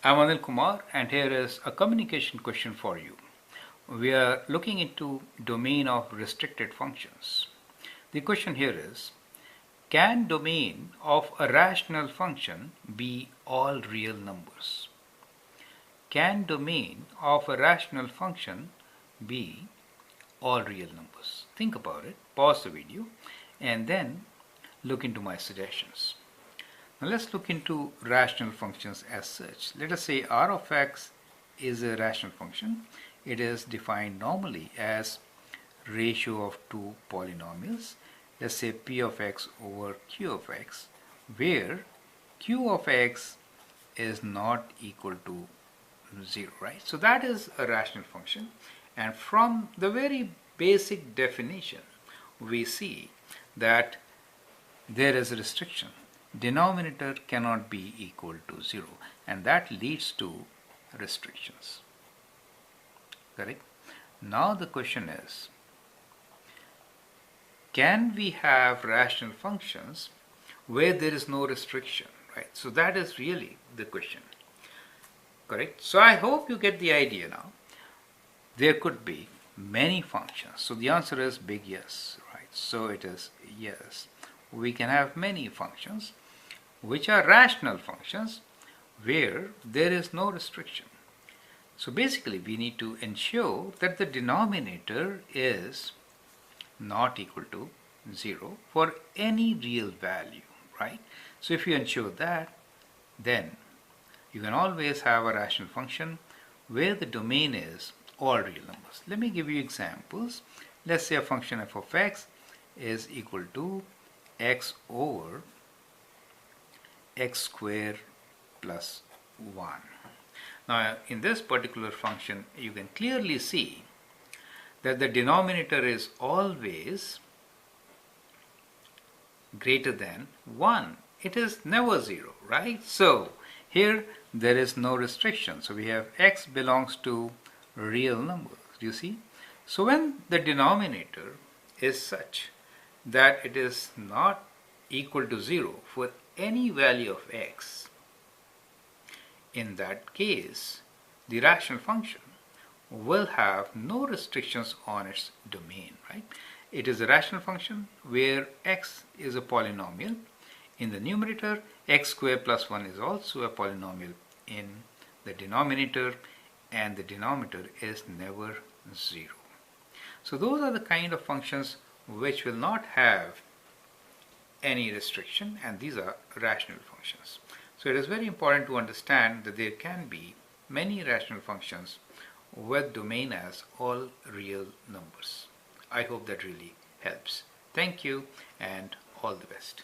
I'm Anil Kumar, and here is a communication question for you. We are looking into domain of restricted functions. The question here is, can domain of a rational function be all real numbers? Can domain of a rational function be all real numbers? Think about it, pause the video, and then look into my suggestions. Now let's look into rational functions as such. Let us say r of x is a rational function. It is defined normally as ratio of two polynomials. Let's say p of x over q of x, where q of x is not equal to 0, right? So that is a rational function, and from the very basic definition we see that there is a restriction. Denominator cannot be equal to 0, and that leads to restrictions. Correct? Now the question is, can we have rational functions where there is no restriction, right? So that is really the question. Correct? So I hope you get the idea now. There could be many functions. So the answer is big yes, right? So it is yes. We can have many functions which are rational functions where there is no restriction. So basically we need to ensure that the denominator is not equal to 0 for any real value, right? So if you ensure that, then you can always have a rational function where the domain is all real numbers. Let me give you examples. Let's say a function f of x is equal to x over x square plus 1. Now in this particular function you can clearly see that the denominator is always greater than 1. It is never 0, right? So here there is no restriction. So we have x belongs to real numbers, you see? So when the denominator is such that it is not equal to 0 for any value of x, in that case the rational function will have no restrictions on its domain, right? It is a rational function where x is a polynomial. In the numerator, x squared plus 1 is also a polynomial in the denominator, and the denominator is never 0. So those are the kind of functions which will not have any restriction, and these are rational functions. So it is very important to understand that there can be many rational functions with domain as all real numbers. I hope that really helps. Thank you and all the best.